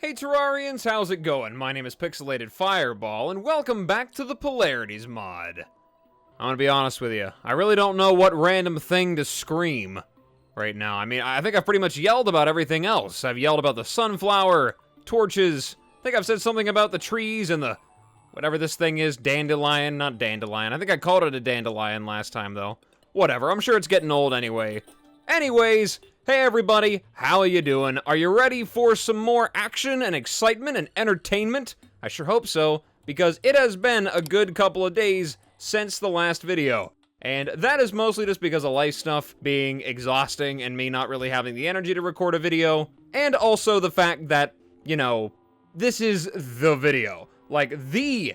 Hey Terrarians, how's it going? My name is Pixelated Fireball, and welcome back to the Polarities Mod. I'm gonna be honest with you, I really don't know what random thing to scream right now. I mean, I think I've pretty much yelled about everything else. I've yelled about the sunflower, torches, I think I've said something about the trees and the... whatever this thing is, dandelion, not dandelion. I think I called it a dandelion last time, though. Whatever, I'm sure it's getting old anyway. Anyways, hey everybody, how are you doing? Are you ready for some more action and excitement and entertainment? I sure hope so, because it has been a good couple of days since the last video. And that is mostly just because of life stuff being exhausting and me not really having the energy to record a video. And also the fact that, you know, this is the video. Like, the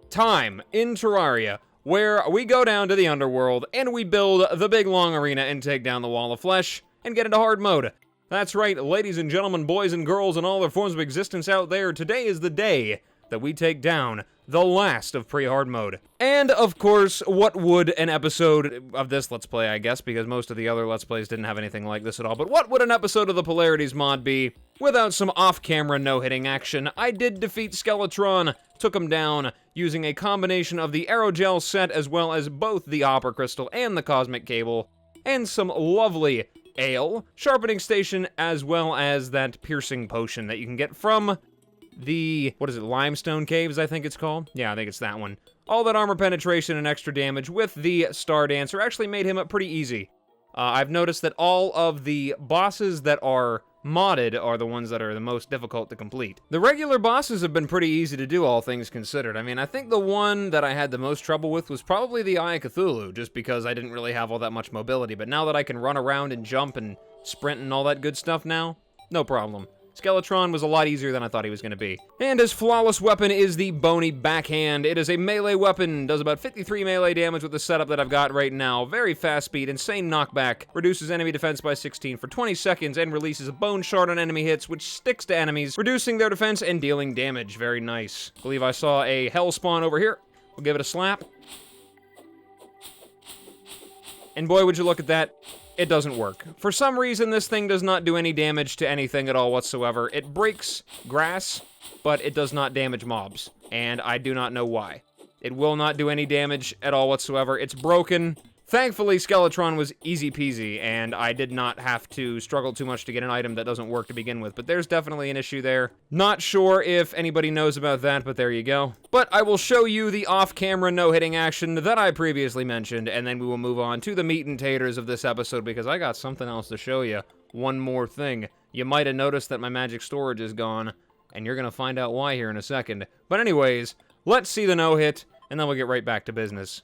time in Terraria where we go down to the Underworld and we build the big long arena and take down the Wall of Flesh and get into hard mode. That's right, ladies and gentlemen, boys and girls, and all their forms of existence out there, today is the day that we take down the last of pre-hard mode. And, of course, what would an episode of this Let's Play, I guess, because most of the other Let's Plays didn't have anything like this at all, but what would an episode of the Polarities Mod be without some off-camera no-hitting action? I did defeat Skeletron, took him down, using a combination of the aerogel set as well as both the Opera Crystal and the Cosmic Cable, and some lovely ale, sharpening station, as well as that piercing potion that you can get from the, what is it, limestone caves, I think it's called? Yeah, I think it's that one. All that armor penetration and extra damage with the Star Dancer actually made him up pretty easy. I've noticed that all of the bosses that are modded are the ones that are the most difficult to complete. The regular bosses have been pretty easy to do, all things considered. I mean, I think the one that I had the most trouble with was probably the Eye of Cthulhu, just because I didn't really have all that much mobility, but now that I can run around and jump and sprint and all that good stuff now, no problem. Skeletron was a lot easier than I thought he was going to be. And his flawless weapon is the Bony Backhand. It is a melee weapon, does about 53 melee damage with the setup that I've got right now. Very fast speed, insane knockback, reduces enemy defense by 16 for 20 seconds, and releases a bone shard on enemy hits, which sticks to enemies, reducing their defense and dealing damage. Very nice. I believe I saw a hell spawn over here. We'll give it a slap. And boy, would you look at that. It doesn't work. For some reason, this thing does not do any damage to anything at all whatsoever. It breaks grass, but it does not damage mobs, and I do not know why. It will not do any damage at all whatsoever. It's broken. Thankfully, Skeletron was easy peasy, and I did not have to struggle too much to get an item that doesn't work to begin with, but there's definitely an issue there. Not sure if anybody knows about that, but there you go. But I will show you the off-camera no-hitting action that I previously mentioned, and then we will move on to the meat and taters of this episode, because I got something else to show you. One more thing. You might have noticed that my magic storage is gone, and you're gonna find out why here in a second. But anyways, let's see the no-hit, and then we'll get right back to business.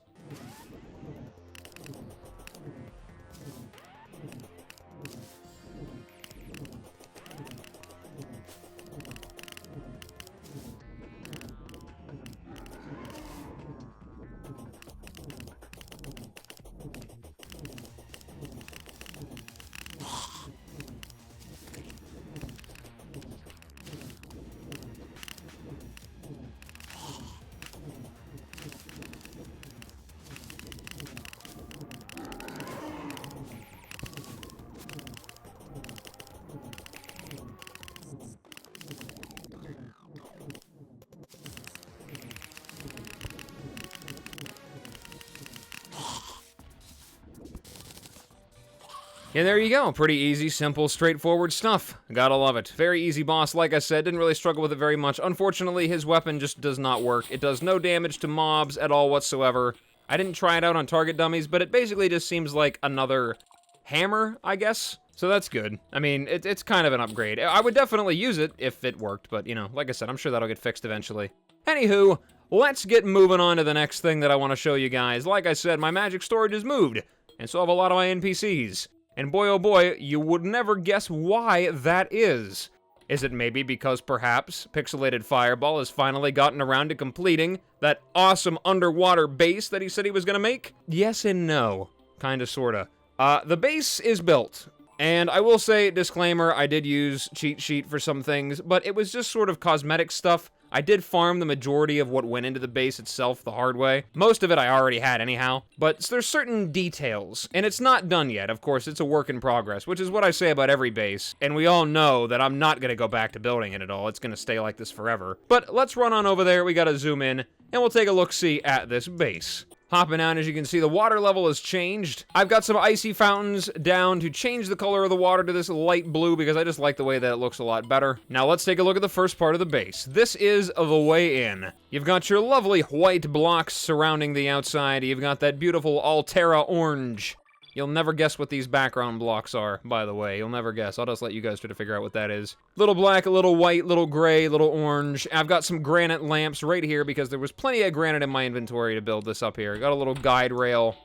Yeah, there you go. Pretty easy, simple, straightforward stuff. Gotta love it. Very easy boss, like I said. Didn't really struggle with it very much. Unfortunately, his weapon just does not work. It does no damage to mobs at all whatsoever. I didn't try it out on target dummies, but it basically just seems like another hammer, I guess. So that's good. I mean, it's kind of an upgrade. I would definitely use it if it worked, but, you know, like I said, I'm sure that'll get fixed eventually. Anywho, let's get moving on to the next thing that I want to show you guys. Like I said, my magic storage is moved, and so have a lot of my NPCs. And boy oh boy, you would never guess why that is. Is it maybe because perhaps Pixelated Fireball has finally gotten around to completing that awesome underwater base that he said he was gonna make? Yes and no. Kinda sorta. The base is built. And I will say, disclaimer, I did use cheat sheet for some things, but it was just sort of cosmetic stuff. I did farm the majority of what went into the base itself the hard way. Most of it I already had anyhow, but there's certain details, and it's not done yet. Of course, it's a work in progress, which is what I say about every base, and we all know that I'm not going to go back to building it at all. It's going to stay like this forever. But let's run on over there. We got to zoom in, and we'll take a look-see at this base. Hopping down, as you can see, the water level has changed. I've got some icy fountains down to change the color of the water to this light blue because I just like the way that it looks a lot better. Now let's take a look at the first part of the base. This is the way in. You've got your lovely white blocks surrounding the outside. You've got that beautiful Altera orange. You'll never guess what these background blocks are, by the way. You'll never guess. I'll just let you guys try to figure out what that is. Little black, a little white, little gray, little orange. I've got some granite lamps right here because there was plenty of granite in my inventory to build this up here. Got a little guide rail.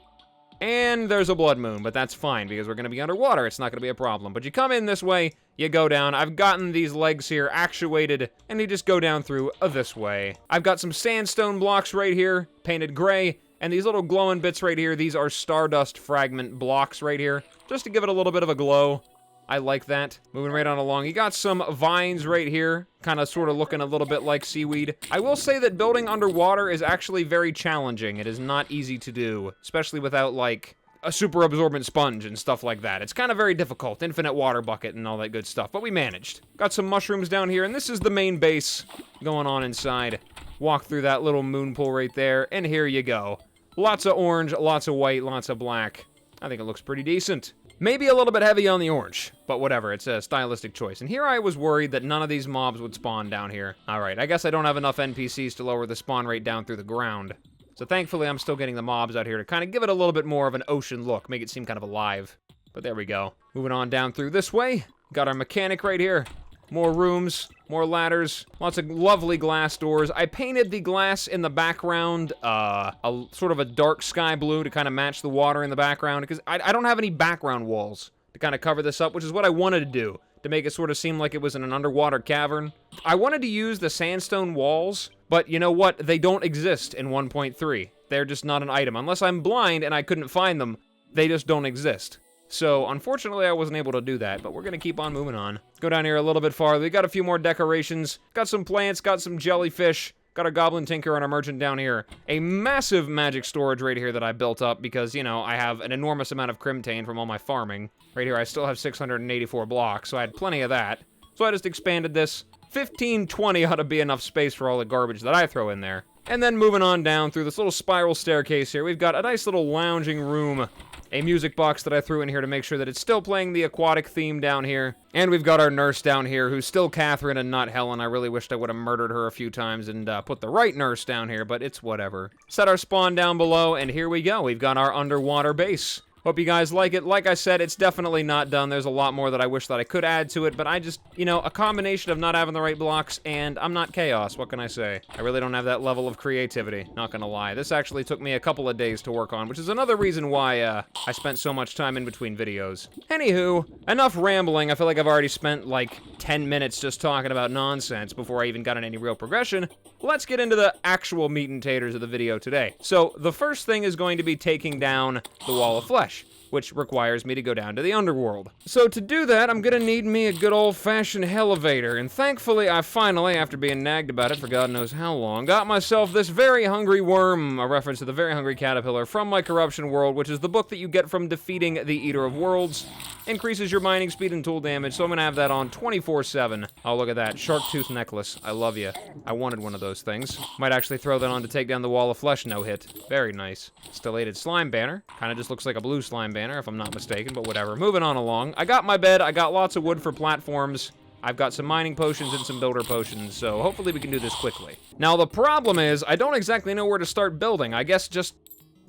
And there's a blood moon, but that's fine because we're going to be underwater. It's not going to be a problem. But you come in this way, you go down. I've gotten these legs here actuated, and you just go down through this way. I've got some sandstone blocks right here, painted gray. And these little glowing bits right here, these are stardust fragment blocks right here, just to give it a little bit of a glow. I like that. Moving right on along. You got some vines right here, kind of sort of looking a little bit like seaweed. I will say that building underwater is actually very challenging. It is not easy to do, especially without, like, a super absorbent sponge and stuff like that. It's kind of very difficult. Infinite water bucket and all that good stuff, but we managed. Got some mushrooms down here, and this is the main base going on inside. Walk through that little moon pool right there, and here you go. Lots of orange, lots of white, lots of black. I think it looks pretty decent. Maybe a little bit heavy on the orange, but whatever, it's a stylistic choice. And here I was worried that none of these mobs would spawn down here. Alright, I guess I don't have enough NPCs to lower the spawn rate down through the ground. So thankfully I'm still getting the mobs out here to kind of give it a little bit more of an ocean look, make it seem kind of alive. But there we go. Moving on down through this way. Got our mechanic right here. More rooms, more ladders, lots of lovely glass doors. I painted the glass in the background a sort of a dark sky blue to kind of match the water in the background, because I don't have any background walls to kind of cover this up, which is what I wanted to do, to make it sort of seem like it was in an underwater cavern. I wanted to use the sandstone walls, but you know what? They don't exist in 1.3. They're just not an item. Unless I'm blind and I couldn't find them, they just don't exist. So, unfortunately, I wasn't able to do that, but we're going to keep on moving on. Go down here a little bit farther. We got a few more decorations. Got some plants, got some jellyfish. Got a goblin tinker and a merchant down here. A massive magic storage right here that I built up because, you know, I have an enormous amount of crimtane from all my farming. Right here, I still have 684 blocks, so I had plenty of that. So I just expanded this. 1520 ought to be enough space for all the garbage that I throw in there. And then moving on down through this little spiral staircase here, we've got a nice little lounging room. A music box that I threw in here to make sure that it's still playing the aquatic theme down here. And we've got our nurse down here, who's still Catherine and not Helen. I really wished I would have murdered her a few times and put the right nurse down here, but it's whatever. Set our spawn down below, and here we go. We've got our underwater base. Hope you guys like it. Like I said, it's definitely not done. There's a lot more that I wish that I could add to it, but I just, you know, a combination of not having the right blocks, and I'm not Chaos. What can I say? I really don't have that level of creativity, not gonna lie. This actually took me a couple of days to work on, which is another reason why I spent so much time in between videos. Anywho, enough rambling. I feel like I've already spent like 10 minutes just talking about nonsense before I even got in any real progression. Let's get into the actual meat and taters of the video today. So, the first thing is going to be taking down the Wall of Flesh, which requires me to go down to the Underworld. So to do that, I'm gonna need me a good old-fashioned hellevator, and thankfully I finally, after being nagged about it for God knows how long, got myself this very hungry worm, a reference to the very hungry caterpillar from my Corruption World, which is the book that you get from defeating the Eater of Worlds. Increases your mining speed and tool damage, so I'm gonna have that on 24/7. Oh, look at that. Shark tooth necklace. I love you. I wanted one of those things. Might actually throw that on to take down the Wall of Flesh no-hit. Very nice. Stellated slime banner. Kinda just looks like a blue slime banner, if I'm not mistaken, but whatever. Moving on along. I got my bed. I got lots of wood for platforms. I've got some mining potions and some builder potions, so hopefully we can do this quickly. Now, the problem is, I don't exactly know where to start building. I guess just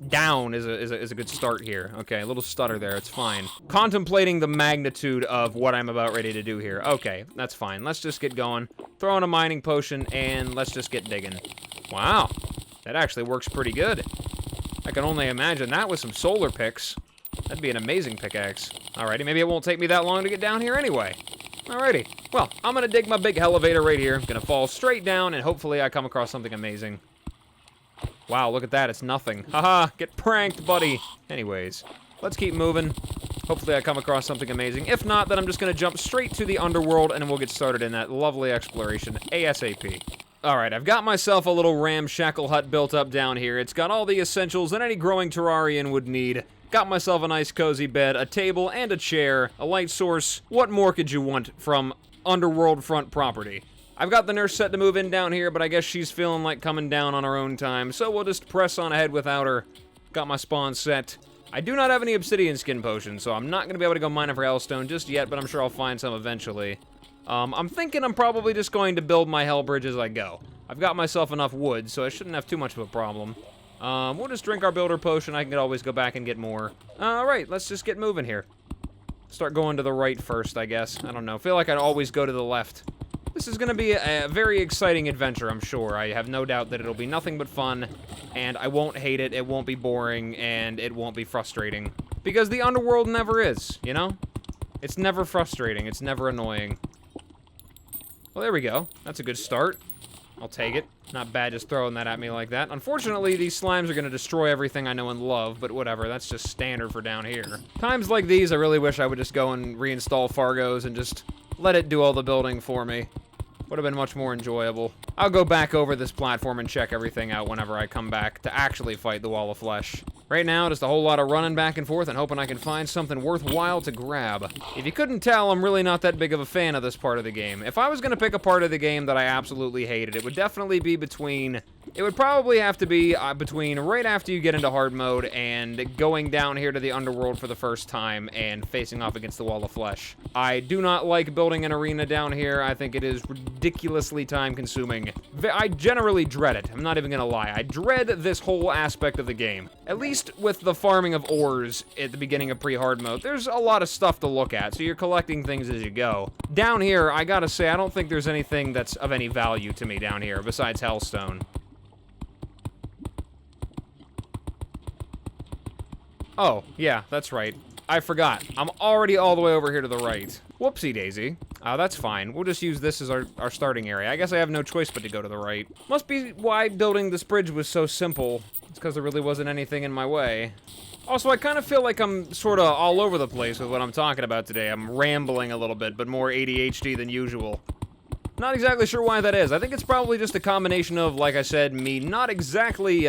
down is a good start here. Okay, a little stutter there, it's fine. Contemplating the magnitude of what I'm about ready to do here. Okay, that's fine. Let's just get going. Throw in a mining potion, and let's just get digging. Wow, that actually works pretty good. I can only imagine that with some solar picks. That'd be an amazing pickaxe. Alrighty, maybe it won't take me that long to get down here anyway. Alrighty, well, I'm gonna dig my big hellevator right here. I'm gonna fall straight down, and hopefully I come across something amazing. Wow, look at that, it's nothing. Haha, get pranked, buddy. Anyways, let's keep moving. Hopefully I come across something amazing. If not, then I'm just gonna jump straight to the Underworld, and we'll get started in that lovely exploration ASAP. Alright, I've got myself a little ramshackle hut built up down here. It's got all the essentials that any growing Terrarian would need. Got myself a nice cozy bed, a table, and a chair, a light source. What more could you want from Underworld front property? I've got the nurse set to move in down here, but I guess she's feeling like coming down on her own time, so we'll just press on ahead without her. Got my spawn set. I do not have any obsidian skin potions, so I'm not going to be able to go mining for hellstone just yet, but I'm sure I'll find some eventually. I'm thinking I'm probably just going to build my hell bridge as I go. I've got myself enough wood, so I shouldn't have too much of a problem. We'll just drink our builder potion. I can always go back and get more. Alright, let's just get moving here. Start going to the right first, I guess. I don't know. Feel like I'd always go to the left. This is going to be a very exciting adventure, I'm sure. I have no doubt that it'll be nothing but fun, and I won't hate it, it won't be boring, and it won't be frustrating. Because the Underworld never is, you know? It's never frustrating, it's never annoying. Well, there we go. That's a good start. I'll take it. Not bad just throwing that at me like that. Unfortunately, these slimes are going to destroy everything I know and love, but whatever, that's just standard for down here. Times like these, I really wish I would just go and reinstall Fargos and just let it do all the building for me. Would have been much more enjoyable. I'll go back over this platform and check everything out whenever I come back to actually fight the Wall of Flesh. Right now, just a whole lot of running back and forth and hoping I can find something worthwhile to grab. If you couldn't tell, I'm really not that big of a fan of this part of the game. If I was going to pick a part of the game that I absolutely hated, it would definitely be between... It would probably have to be between right after you get into hard mode and going down here to the Underworld for the first time and facing off against the Wall of Flesh. I do not like building an arena down here. I think it is ridiculously time-consuming. I generally dread it. I'm not even gonna lie. I dread this whole aspect of the game. At least with the farming of ores at the beginning of pre-hard mode, there's a lot of stuff to look at, so you're collecting things as you go. Down here, I gotta say, I don't think there's anything that's of any value to me down here besides hellstone. Oh, yeah, that's right. I forgot. I'm already all the way over here to the right. Whoopsie daisy. That's fine. We'll just use this as our starting area. I guess I have no choice but to go to the right. Must be why building this bridge was so simple. It's because there really wasn't anything in my way. Also, I kind of feel like I'm sort of all over the place with what I'm talking about today. I'm rambling a little bit, but more ADHD than usual. Not exactly sure why that is. I think it's probably just a combination of, like I said, me not exactly,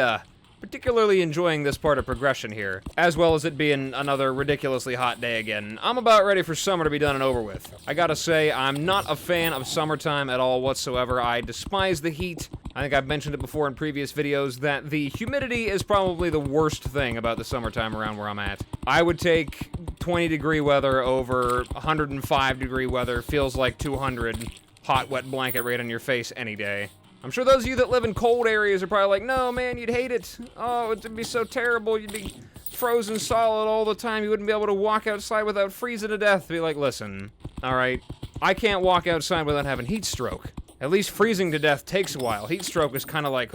particularly enjoying this part of progression here, as well as it being another ridiculously hot day again. I'm about ready for summer to be done and over with. I gotta say, I'm not a fan of summertime at all whatsoever. I despise the heat. I think I've mentioned it before in previous videos that the humidity is probably the worst thing about the summertime around where I'm at. I would take 20-degree weather over 105-degree weather. Feels like 200 hot, wet blanket right on your face any day. I'm sure those of you that live in cold areas are probably like, no, man, you'd hate it. Oh, it'd be so terrible. You'd be frozen solid all the time. You wouldn't be able to walk outside without freezing to death. Be like, listen, all right, I can't walk outside without having heat stroke. At least freezing to death takes a while. Heat stroke is kind of like,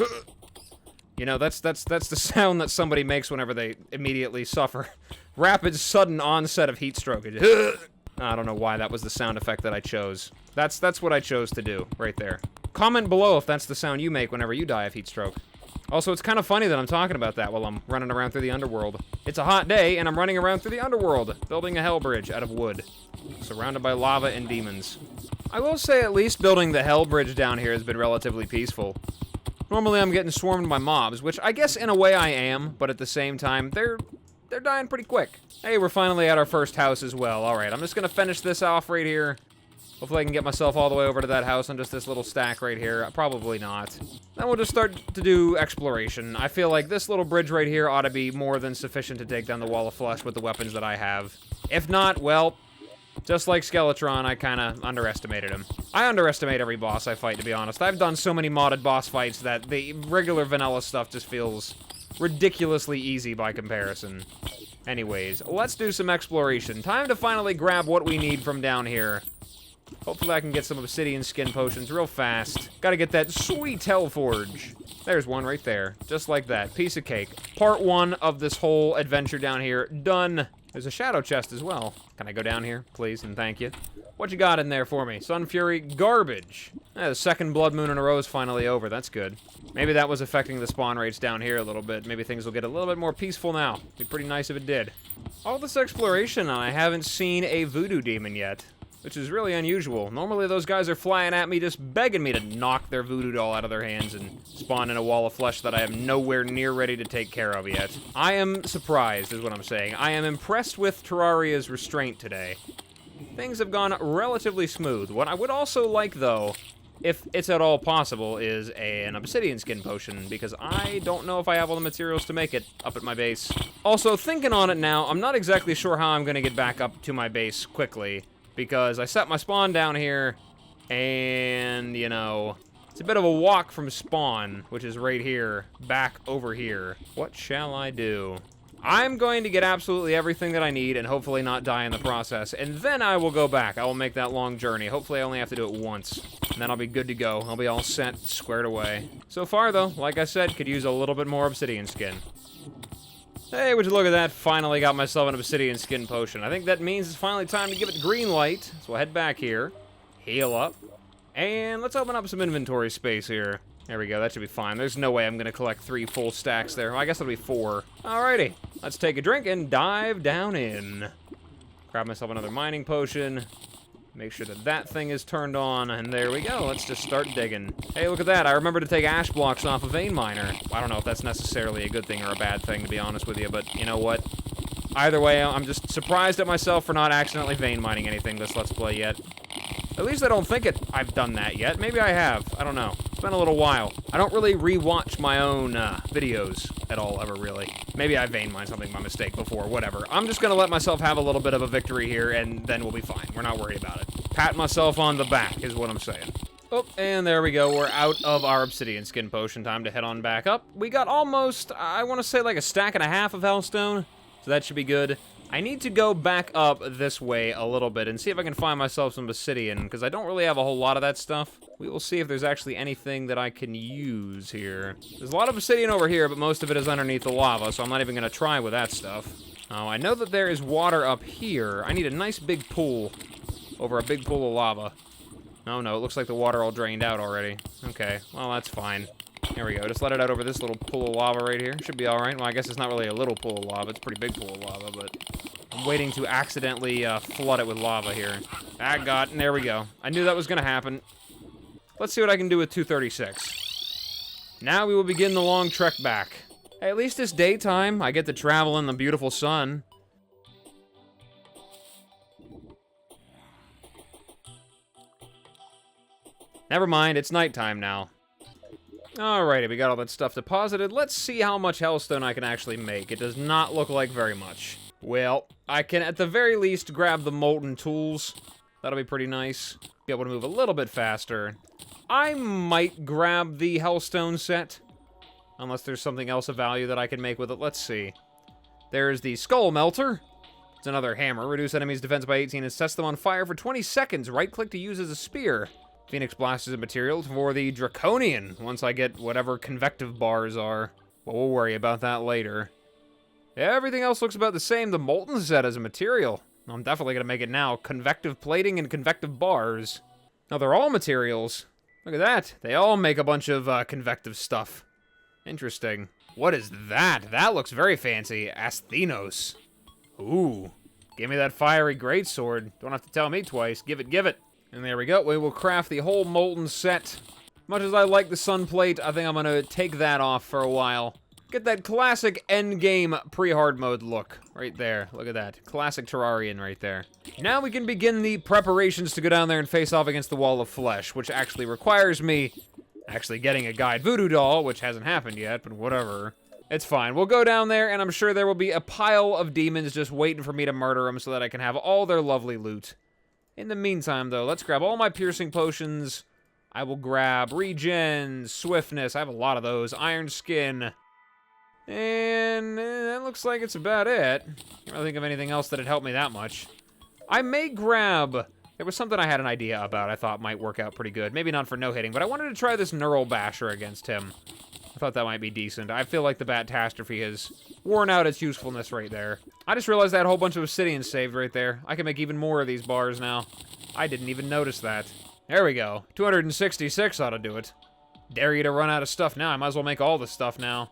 you know, that's the sound that somebody makes whenever they immediately suffer rapid, sudden onset of heat stroke. I don't know why that was the sound effect that I chose. That's what I chose to do, right there. Comment below if that's the sound you make whenever you die of heat stroke. Also, it's kind of funny that I'm talking about that while I'm running around through the Underworld. It's a hot day, and I'm running around through the Underworld, building a hell bridge out of wood, surrounded by lava and demons. I will say at least building the hell bridge down here has been relatively peaceful. Normally I'm getting swarmed by mobs, which I guess in a way I am, but at the same time, they're dying pretty quick. Hey, we're finally at our first house as well. Alright, I'm just gonna finish this off right here. Hopefully I can get myself all the way over to that house on just this little stack right here. Probably not. Then we'll just start to do exploration. I feel like this little bridge right here ought to be more than sufficient to take down the Wall of Flesh with the weapons that I have. If not, well, just like Skeletron, I kind of underestimated him. I underestimate every boss I fight, to be honest. I've done so many modded boss fights that the regular vanilla stuff just feels ridiculously easy by comparison. Anyways, let's do some exploration. Time to finally grab what we need from down here. Hopefully I can get some obsidian skin potions real fast. Gotta get that sweet hellforge. There's one right there. Just like that. Piece of cake. Part 1 of this whole adventure down here. Done. There's a shadow chest as well. Can I go down here, please, and thank you? What you got in there for me? Sun Fury garbage. The second blood moon in a row is finally over. That's good. Maybe that was affecting the spawn rates down here a little bit. Maybe things will get a little bit more peaceful now. Be pretty nice if it did. All this exploration, and I haven't seen a voodoo demon yet. which is really unusual. Normally those guys are flying at me just begging me to knock their voodoo doll out of their hands and spawn in a wall of flesh that I am nowhere near ready to take care of yet. I am surprised, is what I'm saying. I am impressed with Terraria's restraint today. Things have gone relatively smooth. What I would also like, though, if it's at all possible, is an obsidian skin potion, because I don't know if I have all the materials to make it up at my base. Also, thinking on it now, I'm not exactly sure how I'm going to get back up to my base quickly, because I set my spawn down here, and, you know, it's a bit of a walk from spawn, which is right here, back over here. What shall I do? I'm going to get absolutely everything that I need and hopefully not die in the process, and then I will go back. I will make that long journey. Hopefully I only have to do it once, and then I'll be good to go. I'll be all set, squared away. So far, though, like I said, could use a little bit more obsidian skin. Hey, would you look at that? Finally got myself an obsidian skin potion. I think that means it's finally time to give it the green light, so we'll head back here, heal up, and let's open up some inventory space here. There we go, that should be fine. There's no way I'm going to collect 3 full stacks there. Well, I guess it'll be 4. Alrighty, let's take a drink and dive down in. Grab myself another mining potion. Make sure that that thing is turned on, and there we go. Let's just start digging. Hey, look at that. I remember to take ash blocks off of Veinminer. I don't know if that's necessarily a good thing or a bad thing, to be honest with you, but you know what? Either way, I'm just surprised at myself for not accidentally vein mining anything this Let's Play yet. At least I don't think I've done that yet. Maybe I have. I don't know. It's been a little while. I don't really re-watch my own videos at all, ever, really. Maybe I vein mined something by mistake before, whatever. I'm just going to let myself have a little bit of a victory here, and then we'll be fine. We're not worried about it. Pat myself on the back is what I'm saying. Oh, and there we go. We're out of our obsidian skin potion. Time to head on back up. We got almost, I want to say, like a stack and a half of hellstone, so that should be good. I need to go back up this way a little bit and see if I can find myself some obsidian, because I don't really have a whole lot of that stuff. We will see if there's actually anything that I can use here. There's a lot of obsidian over here, but most of it is underneath the lava, so I'm not even going to try with that stuff. Oh, I know that there is water up here. I need a nice big pool over a big pool of lava. Oh no, it looks like the water all drained out already. Okay, well that's fine. Here we go, just let it out over this little pool of lava right here. Should be alright. Well, I guess it's not really a little pool of lava, it's a pretty big pool of lava, but I'm waiting to accidentally flood it with lava here. And there we go. I knew that was gonna happen. Let's see what I can do with 236. Now we will begin the long trek back. Hey, at least it's daytime. I get to travel in the beautiful sun. Never mind, it's nighttime now. Alrighty, we got all that stuff deposited. Let's see how much hellstone I can actually make. It does not look like very much. Well, I can at the very least grab the molten tools. That'll be pretty nice. Be able to move a little bit faster. I might grab the hellstone set, unless there's something else of value that I can make with it. Let's see. There's the skull melter. It's another hammer. Reduce enemies' defense by 18 and sets them on fire for 20 seconds. Right-click to use as a spear. Phoenix Blast is a material for the Draconian, once I get whatever convective bars are. But we'll worry about that later. Everything else looks about the same. The Molten set as a material. I'm definitely going to make it now. Convective plating and convective bars. Now, they're all materials. Look at that. They all make a bunch of convective stuff. Interesting. What is that? That looks very fancy. Asthenos. Ooh. Give me that fiery greatsword. Don't have to tell me twice. Give it, give it. And there we go. We will craft the whole molten set. Much as I like the sun plate, I think I'm going to take that off for a while. Get that classic endgame pre-hard mode look right there. Look at that. Classic Terrarian right there. Now we can begin the preparations to go down there and face off against the wall of flesh, which actually requires me actually getting a guide voodoo doll, which hasn't happened yet, but whatever. It's fine. We'll go down there, and I'm sure there will be a pile of demons just waiting for me to murder them so that I can have all their lovely loot. In the meantime, though, let's grab all my piercing potions. I will grab regen, swiftness. I have a lot of those. Iron skin. And that looks like it's about it. Can't really think of anything else that'd help me that much. I may grab... There was something I had an idea about I thought might work out pretty good. Maybe not for no-hitting, but I wanted to try this Neural Basher against him. I thought that might be decent. I feel like the Bat-tastrophe has worn out its usefulness right there. I just realized I had a whole bunch of obsidian saved right there. I can make even more of these bars now. I didn't even notice that. There we go. 266 ought to do it. Dare you to run out of stuff now. I might as well make all the stuff now.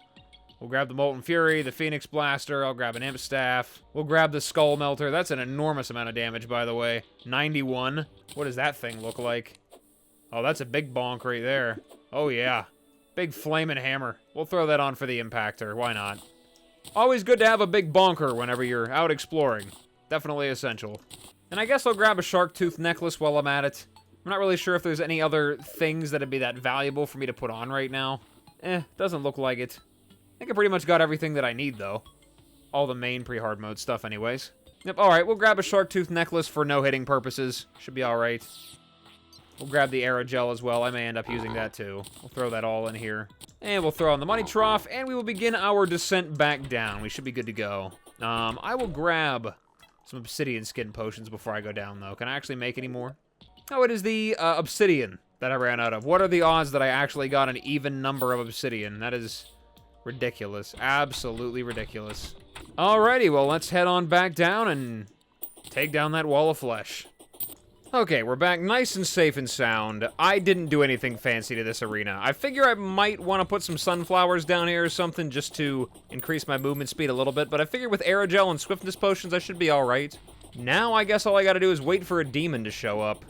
We'll grab the Molten Fury, the Phoenix Blaster, I'll grab an Imp Staff. We'll grab the Skull Melter. That's an enormous amount of damage, by the way. 91. What does that thing look like? Oh, that's a big bonk right there. Oh, yeah. Big flaming hammer. We'll throw that on for the Impactor. Why not? Always good to have a big bonker whenever you're out exploring. Definitely essential. And I guess I'll grab a Shark Tooth Necklace while I'm at it. I'm not really sure if there's any other things that'd be that valuable for me to put on right now. Doesn't look like it. I think I pretty much got everything that I need, though. All the main pre-hard mode stuff, anyways. Yep, alright, we'll grab a Shark Tooth Necklace for no-hitting purposes. Should be alright. We'll grab the Aerogel as well. I may end up using that, too. We'll throw that all in here. And we'll throw on the Money Trough, and we will begin our descent back down. We should be good to go. I will grab some Obsidian Skin Potions before I go down, though. Can I actually make any more? Oh, it is the Obsidian that I ran out of. What are the odds that I actually got an even number of Obsidian? That is ridiculous. Absolutely ridiculous. Alrighty, well, let's head on back down and take down that wall of flesh. Okay, we're back nice and safe and sound. I didn't do anything fancy to this arena. I figure I might want to put some sunflowers down here or something just to increase my movement speed a little bit, but I figure with Aerogel and Swiftness Potions, I should be alright. Now, I guess all I gotta do is wait for a demon to show up.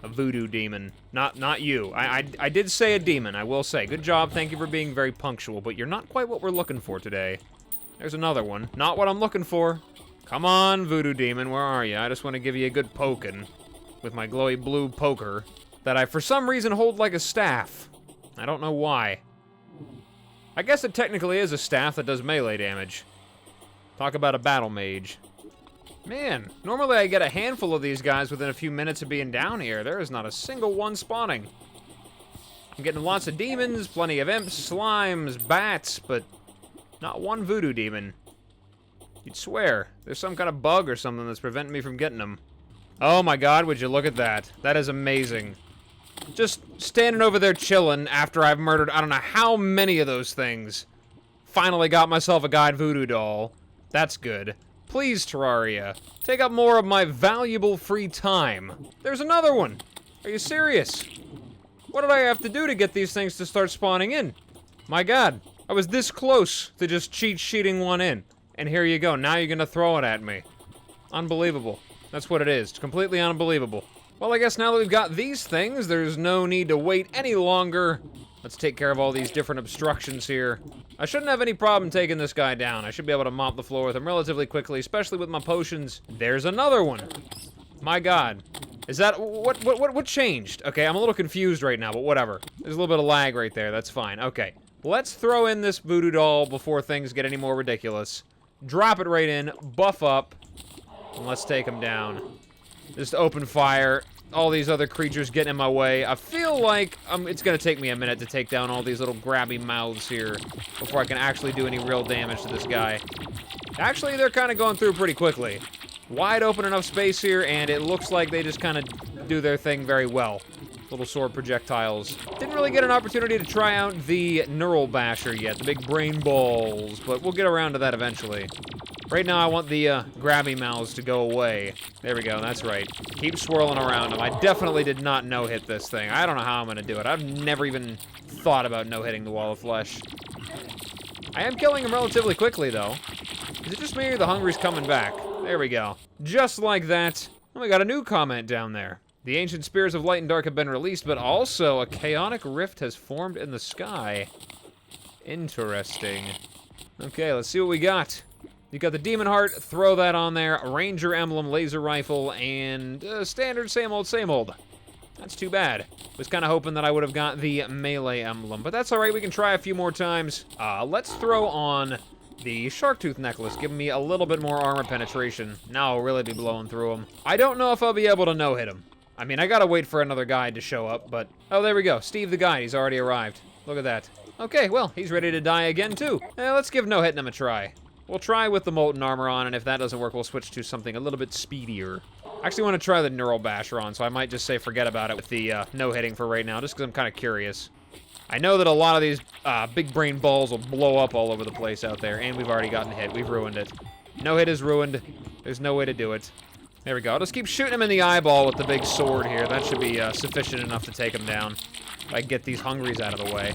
A voodoo demon. Not you. I did say a demon, I will say. Good job, thank you for being very punctual, but you're not quite what we're looking for today. There's another one. Not what I'm looking for. Come on, voodoo demon, where are you? I just want to give you a good poking with my glowy blue poker that I, for some reason, hold like a staff. I don't know why. I guess it technically is a staff that does melee damage. Talk about a battle mage. Man, normally I get a handful of these guys within a few minutes of being down here. There is not a single one spawning. I'm getting lots of demons, plenty of imps, slimes, bats, but not one voodoo demon. You'd swear there's some kind of bug or something that's preventing me from getting them. Oh my god, would you look at that. That is amazing. Just standing over there chilling after I've murdered I don't know how many of those things. Finally got myself a guide voodoo doll. That's good. Please, Terraria, take up more of my valuable free time. There's another one. Are you serious? What did I have to do to get these things to start spawning in? My god, I was this close to just cheat sheeting one in. And here you go, now you're gonna throw it at me. Unbelievable. That's what it is, it's completely unbelievable. Well, I guess now that we've got these things, there's no need to wait any longer. Let's take care of all these different obstructions here. I shouldn't have any problem taking this guy down. I should be able to mop the floor with him relatively quickly, especially with my potions. There's another one. My god. Is that, what changed? Okay, I'm a little confused right now, but whatever. There's a little bit of lag right there, that's fine. Okay, let's throw in this voodoo doll before things get any more ridiculous. Drop it right in, buff up, and let's take him down. Just open fire. All these other creatures getting in my way. I feel like it's gonna take me a minute to take down all these little grabby mouths here before I can actually do any real damage to this guy. Actually, they're kind of going through pretty quickly. Wide open enough space here, and it looks like they just kind of do their thing very well. Little sword projectiles. Didn't really get an opportunity to try out the Neural Basher yet, the big brain balls, but we'll get around to that eventually. Right now, I want the grabby mouths to go away. There we go, that's right. Keep swirling around them. I definitely did not no-hit this thing. I don't know how I'm going to do it. I've never even thought about no-hitting the wall of flesh. I am killing him relatively quickly, though. Is it just me or the hungry's coming back? There we go. Just like that. Oh, we got a new comment down there. The ancient spears of light and dark have been released, but also a chaotic rift has formed in the sky. Interesting. Okay, let's see what we got. You got the Demon Heart, throw that on there, a Ranger Emblem, Laser Rifle, and standard same old, same old. That's too bad. Was kind of hoping that I would have got the Melee Emblem, but that's alright, we can try a few more times. Let's throw on the Shark Tooth Necklace, giving me a little bit more armor penetration. Now I'll really be blowing through them. I don't know if I'll be able to no-hit him. I mean, I gotta wait for another guide to show up, but... Oh, there we go. Steve the guide, he's already arrived. Look at that. Okay, well, he's ready to die again, too. Let's give no-hitting him a try. We'll try with the Molten Armor on, and if that doesn't work, we'll switch to something a little bit speedier. I actually want to try the Neural Basher on, so I might just say forget about it with the no-hitting for right now, just because I'm kind of curious. I know that a lot of these big brain balls will blow up all over the place out there, and we've already gotten hit. We've ruined it. No-hit is ruined. There's no way to do it. There we go. I'll just keep shooting him in the eyeball with the big sword here. That should be sufficient enough to take him down. If I get these hungries out of the way.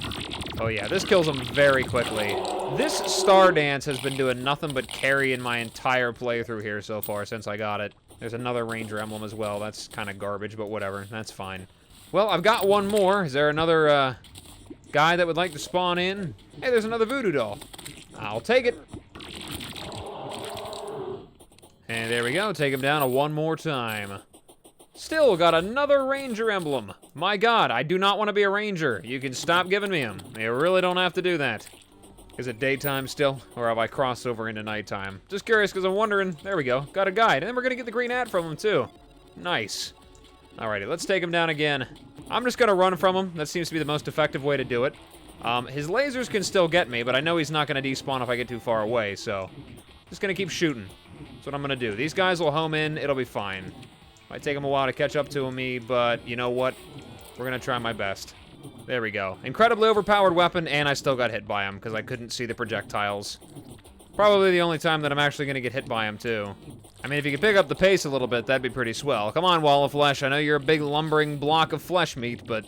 Oh yeah, this kills him very quickly. This Star Dance has been doing nothing but carry in my entire playthrough here so far since I got it. There's another Ranger emblem as well. That's kind of garbage, but whatever. That's fine. Well, I've got one more. Is there another guy that would like to spawn in? Hey, there's another voodoo doll. I'll take it. And there we go. Take him down one more time. Still got another Ranger emblem. My God, I do not want to be a Ranger. You can stop giving me them. You really don't have to do that. Is it daytime still, or have I crossed over into nighttime? Just curious, because I'm wondering. There we go. Got a guide, and then we're going to get the green hat from him, too. Nice. Alrighty, let's take him down again. I'm just going to run from him. That seems to be the most effective way to do it. His lasers can still get me, but I know he's not going to despawn if I get too far away, so just going to keep shooting. That's what I'm going to do. These guys will home in. It'll be fine. Might take him a while to catch up to me, but you know what? We're going to try my best. There we go. Incredibly overpowered weapon, and I still got hit by him because I couldn't see the projectiles. Probably the only time that I'm actually going to get hit by him, too. I mean, if you could pick up the pace a little bit, that'd be pretty swell. Come on, wall of flesh. I know you're a big lumbering block of flesh meat, but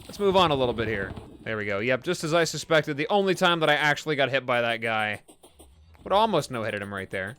let's move on a little bit here. There we go. Yep, just as I suspected, the only time that I actually got hit by that guy. Would almost no-hitted him right there.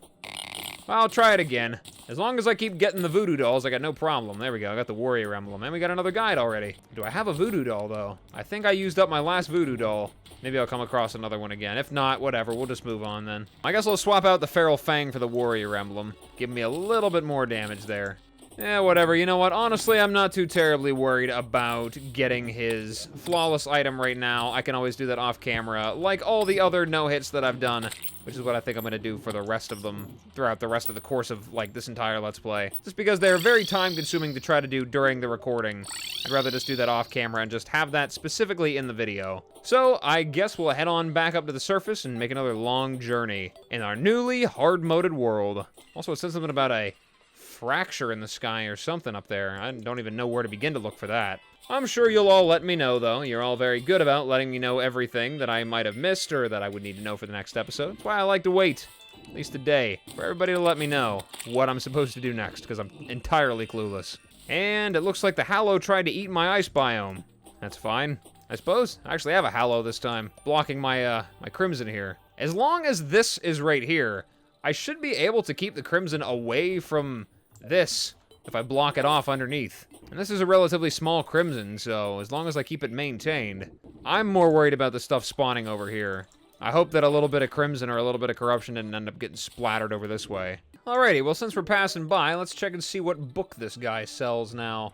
Well, I'll try it again. As long as I keep getting the voodoo dolls, I got no problem. There we go, I got the warrior emblem. And we got another guide already. Do I have a voodoo doll, though? I think I used up my last voodoo doll. Maybe I'll come across another one again. If not, whatever, we'll just move on then. I guess I'll swap out the feral fang for the warrior emblem. Give me a little bit more damage there. Yeah, whatever. You know what? Honestly, I'm not too terribly worried about getting his flawless item right now. I can always do that off camera, like all the other no-hits that I've done, which is what I think I'm going to do for the rest of them throughout the rest of the course of, like, this entire Let's Play. Just because they're very time-consuming to try to do during the recording. I'd rather just do that off camera and just have that specifically in the video. So, I guess we'll head on back up to the surface and make another long journey in our newly hard-moded world. Also, it said something about a fracture in the sky or something up there. I don't even know where to begin to look for that. I'm sure you'll all let me know, though. You're all very good about letting me know everything that I might have missed or that I would need to know for the next episode. That's why I like to wait, at least a day, for everybody to let me know what I'm supposed to do next, because I'm entirely clueless. And it looks like the Hallow tried to eat my ice biome. That's fine, I suppose. I actually have a Hallow this time, blocking my, my Crimson here. As long as this is right here, I should be able to keep the Crimson away from this if I block it off underneath. And this is a relatively small Crimson, so as long as I keep it maintained, I'm more worried about the stuff spawning over here. I hope that a little bit of Crimson or a little bit of corruption didn't end up getting splattered over this way. Alrighty, well, since we're passing by, let's check and see what book this guy sells now.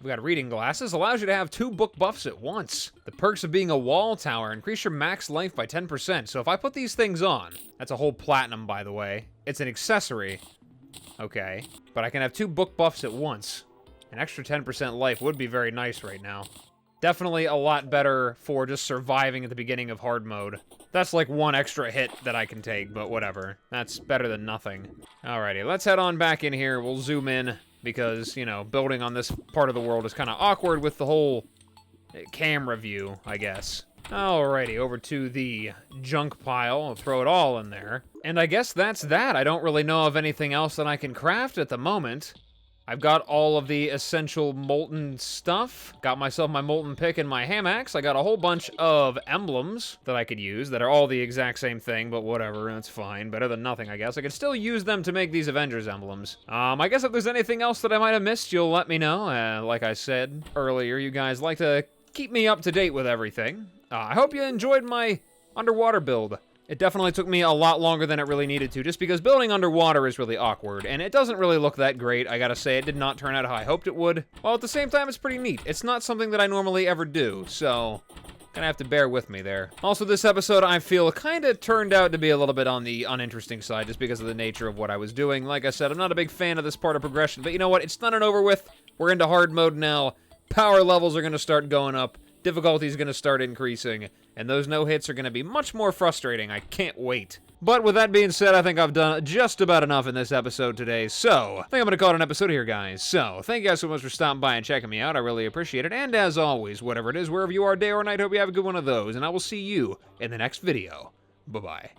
We got reading glasses. Allows you to have 2 book buffs at once. The perks of being a wall tower. Increase your max life by 10%. So if I put these things on, that's a whole platinum, by the way. It's an accessory. Okay, but I can have 2 book buffs at once. An extra 10% life would be very nice right now. Definitely a lot better for just surviving at the beginning of hard mode. That's like 1 extra hit that I can take, but whatever. That's better than nothing. Alrighty, let's head on back in here. We'll zoom in because, you know, building on this part of the world is kind of awkward with the whole camera view, I guess. Alrighty, over to the junk pile. I'll throw it all in there. And I guess that's that. I don't really know of anything else that I can craft at the moment. I've got all of the essential molten stuff. Got myself my molten pick and my hammocks. I got a whole bunch of emblems that I could use that are all the exact same thing, but whatever, that's fine. Better than nothing, I guess. I could still use them to make these Avengers emblems. I guess if there's anything else that I might have missed, you'll let me know. Like I said earlier, you guys like to keep me up to date with everything. I hope you enjoyed my underwater build. It definitely took me a lot longer than it really needed to, just because building underwater is really awkward, and it doesn't really look that great. I gotta say, it did not turn out how I hoped it would. While at the same time, it's pretty neat. It's not something that I normally ever do, so gonna have to bear with me there. Also, this episode, I feel, kinda turned out to be a little bit on the uninteresting side, just because of the nature of what I was doing. Like I said, I'm not a big fan of this part of progression, but you know what? It's done and over with. We're into hard mode now. Power levels are gonna start going up. Difficulty is going to start increasing, and those no-hits are going to be much more frustrating. I can't wait. But with that being said, I think I've done just about enough in this episode today, so I think I'm going to call it an episode here, guys. So, thank you guys so much for stopping by and checking me out. I really appreciate it, and as always, whatever it is, wherever you are, day or night, hope you have a good one of those, and I will see you in the next video. Bye-bye.